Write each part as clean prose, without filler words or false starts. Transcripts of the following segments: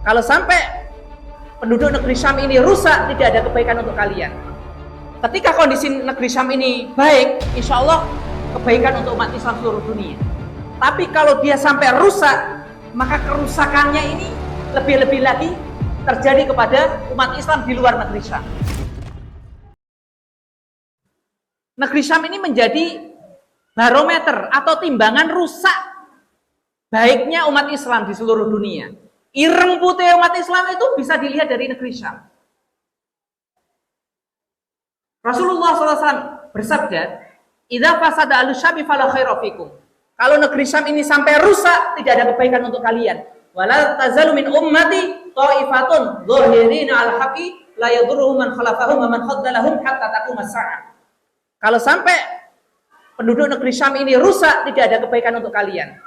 Kalau sampai penduduk negeri Syam ini rusak, tidak ada kebaikan untuk kalian. Ketika kondisi negeri Syam ini baik, insya Allah kebaikan untuk umat Islam seluruh dunia. Tapi kalau dia sampai rusak, maka kerusakannya ini lebih-lebih lagi terjadi kepada umat Islam di luar negeri Syam. Negeri Syam ini menjadi barometer atau timbangan rusak baiknya umat Islam di seluruh dunia. Ireng putih umat Islam itu bisa dilihat dari negeri Syam. Rasulullah SAW bersabda, "Idza fasada al-syami fala khaira fikum." Kalau negeri Syam ini sampai rusak, tidak ada kebaikan untuk kalian. Wala tazalu min ummati ta'ifatun dhahirina al-haqqi la yadurruhum man khalafahum wa man khaddalahum hatta taqum as-sa'ah. Kalau sampai penduduk negeri Syam ini rusak, tidak ada kebaikan untuk kalian.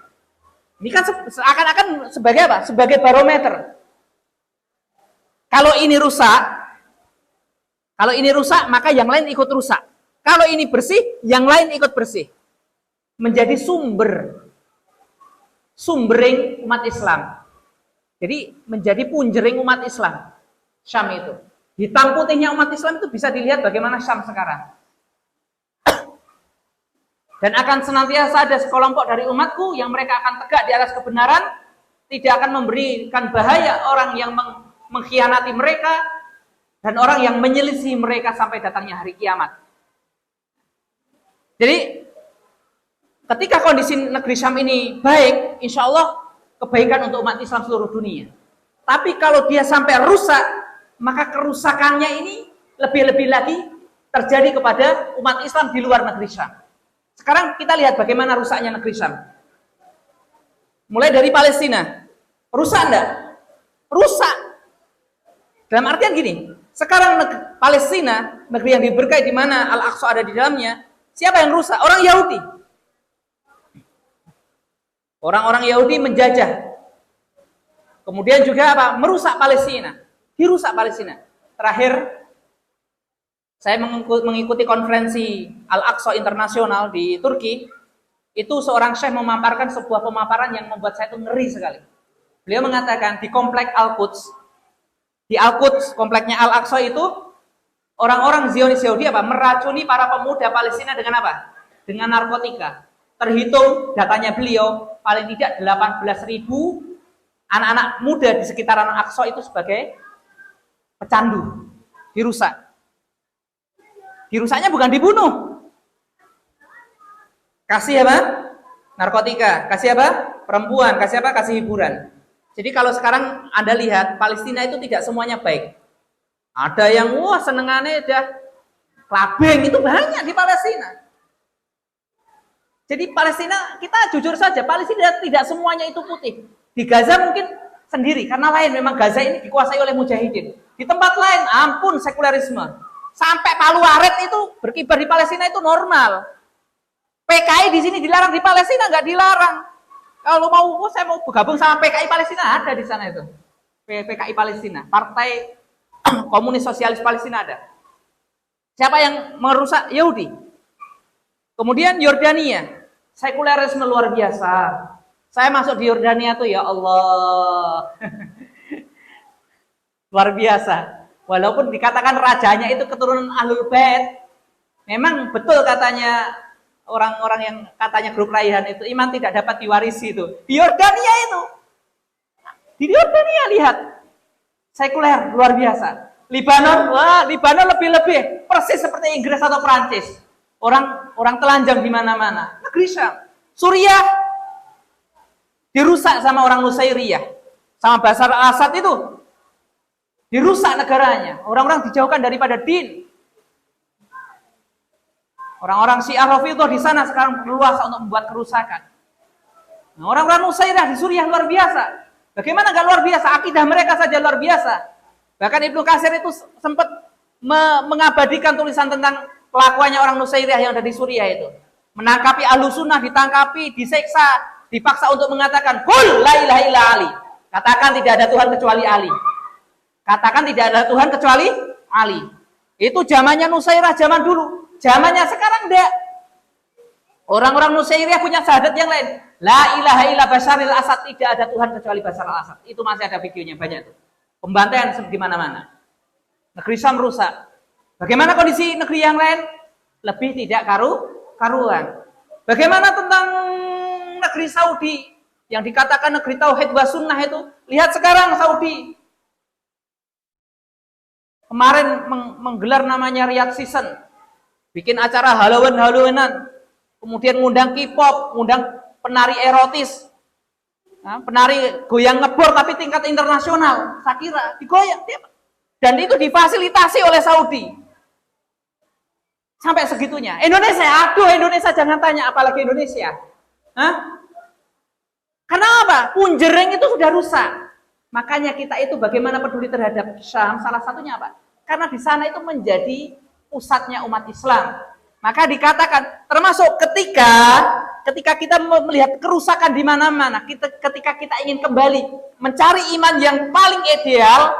Ini kan seakan-akan sebagai apa? Sebagai barometer. Kalau ini rusak, maka yang lain ikut rusak. Kalau ini bersih, yang lain ikut bersih. Menjadi sumbering umat Islam. Jadi menjadi punjering umat Islam. Syam itu. Hitam putihnya umat Islam itu bisa dilihat bagaimana Syam sekarang. Dan akan senantiasa ada sekelompok dari umatku yang mereka akan tegak di atas kebenaran, tidak akan memberikan bahaya orang yang mengkhianati mereka dan orang yang menyelisih mereka sampai datangnya hari kiamat. Jadi ketika kondisi negeri Syam ini baik, insya Allah kebaikan untuk umat Islam seluruh dunia. Tapi kalau dia sampai rusak, maka kerusakannya ini lebih-lebih lagi terjadi kepada umat Islam di luar negeri Syam. Sekarang kita lihat bagaimana rusaknya negeri Syam. Mulai dari Palestina. Rusak enggak? Rusak. Dalam artian gini, sekarang Palestina, negeri yang diberkahi di mana Al-Aqsa ada di dalamnya, siapa yang rusak? Orang Yahudi. Orang-orang Yahudi menjajah. Kemudian juga apa? Merusak Palestina. Dirusak Palestina. Terakhir, saya mengikuti konferensi Al-Aqsa Internasional di Turki. Itu seorang syekh memaparkan sebuah pemaparan yang membuat saya itu ngeri sekali. Beliau mengatakan di komplek Al-Quds, di Al-Quds, kompleknya Al-Aqsa itu, orang-orang Zionis Yahudi apa? Meracuni para pemuda Palestina dengan apa? Dengan narkotika. Terhitung datanya beliau, paling tidak 18.000 anak-anak muda di sekitaran Al-Aqsa itu sebagai pecandu. Dirusak. Dirusaknya bukan dibunuh. Kasih apa? Narkotika. Kasih apa? Perempuan. Kasih apa? Kasih hiburan. Jadi kalau sekarang Anda lihat, Palestina itu tidak semuanya baik. Ada yang senengannya udah klabeng, itu banyak di Palestina. Jadi Palestina, kita jujur saja, Palestina tidak semuanya itu putih. Di Gaza mungkin sendiri, karena lain memang Gaza ini dikuasai oleh mujahidin. Di tempat lain, ampun sekulerisme. Sampai palu arit itu berkibar di Palestina itu normal. PKI di sini dilarang, di Palestina nggak dilarang. Kalau mau, saya mau bergabung sama PKI Palestina, ada di sana itu. PKI Palestina, Partai Komunis Sosialis Palestina ada. Siapa yang merusak? Yahudi. Kemudian Yordania, sekulerisme luar biasa. Saya masuk di Yordania tuh, ya Allah. Luar biasa. Walaupun dikatakan rajanya itu keturunan Ahlul Bait, memang betul katanya orang-orang yang katanya grup Raihan itu, iman tidak dapat diwarisi itu. Di Yordania itu. Di Yordania lihat. Sekuler, luar biasa. Libanon, wah, Libanon lebih-lebih. Persis seperti Inggris atau Prancis. Orang telanjang di mana-mana. Negeri Syam. Suriah dirusak sama orang Nusairiyah. Sama Bashar al-Assad itu. Dirusak negaranya. Orang-orang dijauhkan daripada din. Orang-orang Syiah Rafidhah di sana sekarang berluasa untuk membuat kerusakan. Nah, orang-orang Nusairiyah di Suriah luar biasa. Bagaimana nggak luar biasa? Akidah mereka saja luar biasa. Bahkan Ibnu Katsir itu sempat mengabadikan tulisan tentang kelakuannya orang Nusairiyah yang ada di Suriah itu. Menangkapi ahlu sunnah, ditangkapi, diseksa, dipaksa untuk mengatakan, "Qul la ilaha illa Ali." Katakan tidak ada Tuhan kecuali Ali. Katakan tidak ada Tuhan kecuali Ali. Itu zamannya Nusairiyah zaman dulu. Zamannya sekarang enggak. Orang-orang Nusairiyah punya syahadat yang lain. La ilaha illa Basharil Asad, tidak ada Tuhan kecuali Bashar al-Assad. Itu masih ada videonya banyak tuh. Pembantaian di mana-mana. Negeri Syam rusak. Bagaimana kondisi negeri yang lain? Lebih tidak karuan. Bagaimana tentang negeri Saudi yang dikatakan negeri tauhid wa sunnah itu? Lihat sekarang Saudi. Kemarin menggelar namanya Riyadh Season. Bikin acara Halloween-Halloweenan. Kemudian ngundang K-pop, ngundang penari erotis. Nah, penari goyang ngebor tapi tingkat internasional. Saya kira digoyang. Dan itu difasilitasi oleh Saudi. Sampai segitunya. Indonesia, aduh Indonesia jangan tanya, apalagi Indonesia. Hah? Kenapa? Punjering itu sudah rusak. Makanya kita itu bagaimana peduli terhadap Syam, salah satunya apa? Karena di sana itu menjadi pusatnya umat Islam. Maka dikatakan, termasuk ketika kita melihat kerusakan di mana-mana, ketika kita ingin kembali mencari iman yang paling ideal,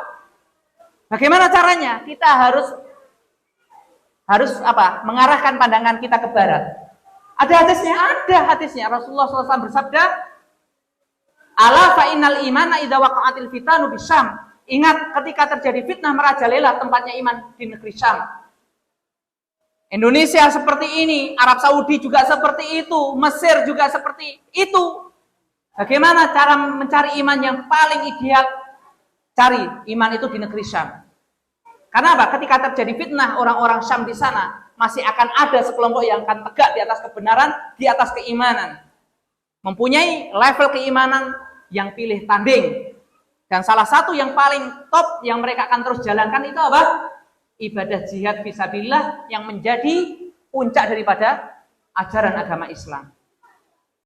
bagaimana caranya? Kita harus apa? Mengarahkan pandangan kita ke barat. Ada hadisnya. Rasulullah SAW bersabda, "Ala fa innal imana idza waqa'atil fitanu bisyam." Ingat, ketika terjadi fitnah merajalela, tempatnya iman di negeri Syam. Indonesia seperti ini, Arab Saudi juga seperti itu, Mesir juga seperti itu. Bagaimana cara mencari iman yang paling ideal? Cari iman itu di negeri Syam. Karena apa? Ketika terjadi fitnah, orang-orang Syam di sana masih akan ada sekelompok yang akan tegak di atas kebenaran, di atas keimanan. Mempunyai level keimanan yang pilih tanding. Dan salah satu yang paling top yang mereka akan terus jalankan itu apa? Ibadah jihad fisabilillah yang menjadi puncak daripada ajaran agama Islam.